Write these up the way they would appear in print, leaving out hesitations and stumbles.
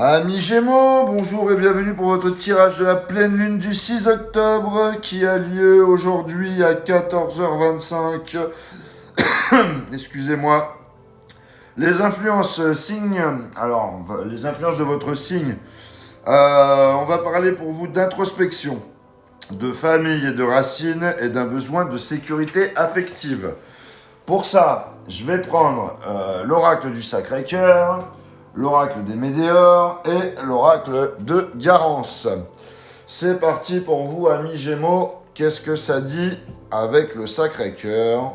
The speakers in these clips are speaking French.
Amis Gémeaux, bonjour et bienvenue pour votre tirage de la pleine lune du 6 octobre qui a lieu aujourd'hui à 14h25. Excusez-moi. Les influences les influences de votre signe. On va parler pour vous d'introspection, de famille et de racines et d'un besoin de sécurité affective. Pour ça, je vais prendre l'oracle du Sacré-Cœur, l'oracle des Météores et l'oracle de Garance. C'est parti pour vous, amis Gémeaux. Qu'est-ce que ça dit avec le Sacré-Cœur?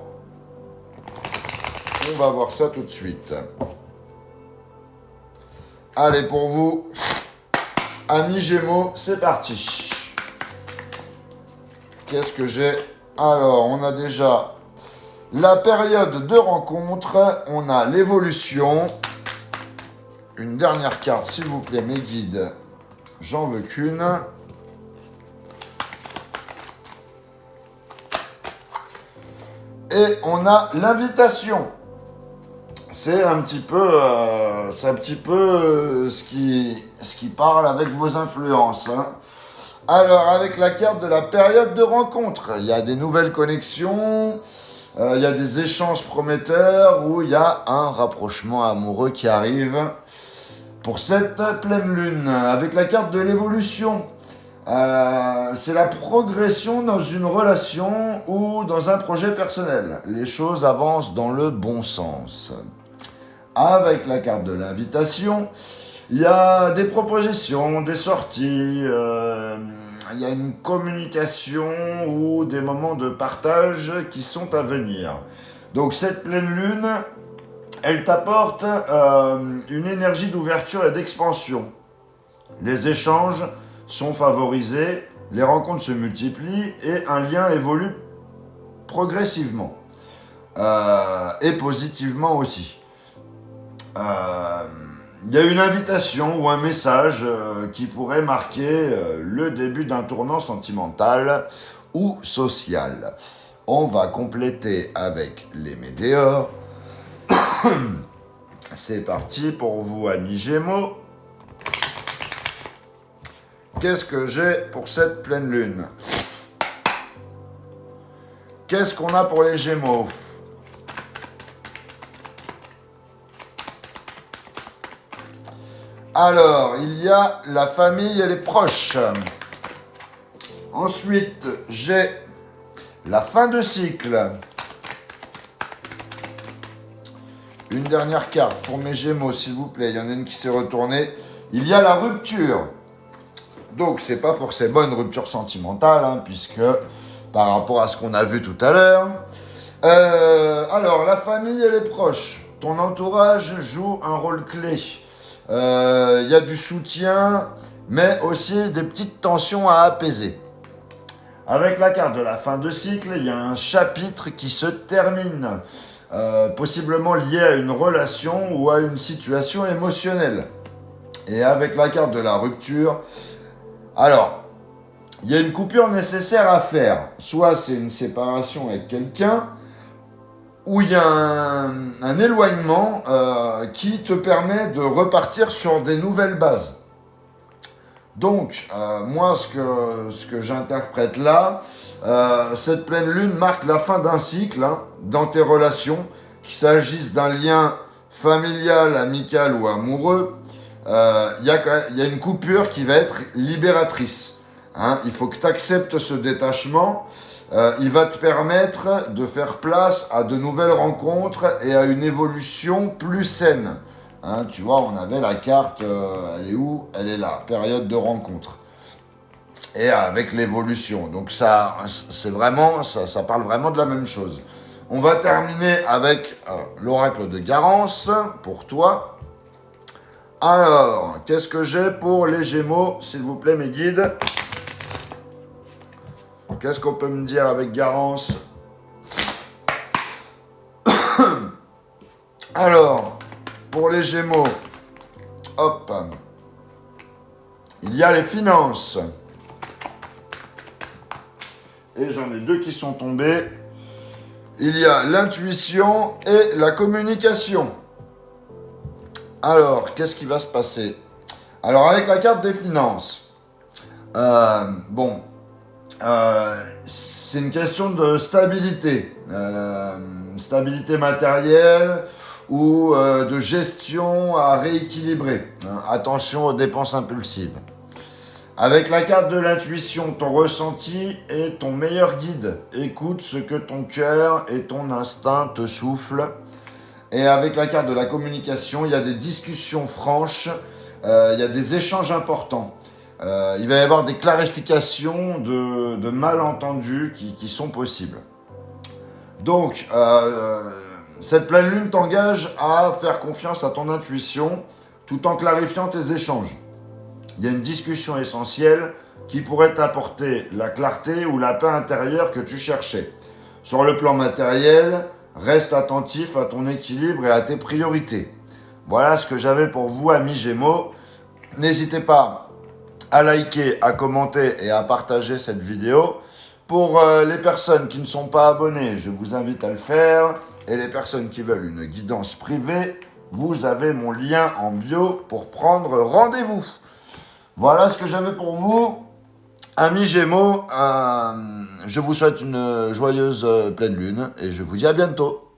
On va voir ça tout de suite. Allez, pour vous, amis Gémeaux, c'est parti. Qu'est-ce que j'ai? Alors, on a déjà la période de rencontre, on a l'évolution. Une dernière carte, s'il vous plaît, mes guides. J'en veux qu'une. Et on a l'invitation. C'est un petit peu, ce qui parle avec vos influences. Hein. Alors, avec la carte de la période de rencontre, il y a des nouvelles connexions, il y a des échanges prometteurs ou il y a un rapprochement amoureux qui arrive. Pour cette pleine lune, avec la carte de l'évolution, c'est la progression dans une relation ou dans un projet personnel. Les choses avancent dans le bon sens. Avec la carte de l'invitation, il y a des propositions, des sorties, il y a une communication ou des moments de partage qui sont à venir. Donc cette pleine lune, elle t'apporte une énergie d'ouverture et d'expansion. Les échanges sont favorisés, les rencontres se multiplient et un lien évolue progressivement. Et positivement aussi. Il y a une invitation ou un message qui pourrait marquer le début d'un tournant sentimental ou social. On va compléter avec les météores. C'est parti pour vous, amis Gémeaux. Qu'est-ce que j'ai pour cette pleine lune? Qu'est-ce qu'on a pour les Gémeaux? Alors, il y a la famille et les proches. Ensuite, j'ai la fin de cycle. Une dernière carte pour mes Gémeaux, s'il vous plaît. Il y en a une qui s'est retournée. Il y a la rupture. Donc, c'est pas forcément une rupture sentimentale, hein, puisque par rapport à ce qu'on a vu tout à l'heure. Alors, la famille et les proches. Ton entourage joue un rôle clé. Il y a du soutien, mais aussi des petites tensions à apaiser. Avec la carte de la fin de cycle, il y a un chapitre qui se termine. Possiblement lié à une relation ou à une situation émotionnelle. Et avec la carte de la rupture, alors, il y a une coupure nécessaire à faire. Soit c'est une séparation avec quelqu'un, ou il y a un éloignement qui te permet de repartir sur des nouvelles bases. Donc, moi, ce que j'interprète là, cette pleine lune marque la fin d'un cycle dans tes relations, qu'il s'agisse d'un lien familial, amical ou amoureux. Il y a une coupure qui va être libératrice. Hein. Il faut que tu acceptes ce détachement. Il va te permettre de faire place à de nouvelles rencontres et à une évolution plus saine. Hein, tu vois, on avait la carte, elle est où? Elle est là, période de rencontre. Et avec l'évolution. Donc ça parle vraiment de la même chose. On va terminer avec l'oracle de Garance pour toi. Alors, qu'est-ce que j'ai pour les Gémeaux, s'il vous plaît, mes guides? Qu'est-ce qu'on peut me dire avec Garance? Alors, pour les Gémeaux, hop, il y a les finances. Et j'en ai deux qui sont tombés. Il y a l'intuition et la communication. Alors, qu'est-ce qui va se passer? Alors avec la carte des finances, bon, c'est une question de stabilité, stabilité matérielle ou de gestion à rééquilibrer. Hein. Attention aux dépenses impulsives. Avec la carte de l'intuition, ton ressenti est ton meilleur guide. Écoute ce que ton cœur et ton instinct te soufflent. Et avec la carte de la communication, il y a des discussions franches, il y a des échanges importants. Il va y avoir des clarifications de malentendus qui sont possibles. Donc, cette pleine lune t'engage à faire confiance à ton intuition tout en clarifiant tes échanges. Il y a une discussion essentielle qui pourrait t'apporter la clarté ou la paix intérieure que tu cherchais. Sur le plan matériel, reste attentif à ton équilibre et à tes priorités. Voilà ce que j'avais pour vous, amis Gémeaux. N'hésitez pas à liker, à commenter et à partager cette vidéo. Pour les personnes qui ne sont pas abonnées, je vous invite à le faire. Et les personnes qui veulent une guidance privée, vous avez mon lien en bio pour prendre rendez-vous. Voilà ce que j'avais pour vous. Amis Gémeaux, je vous souhaite une joyeuse pleine lune et je vous dis à bientôt.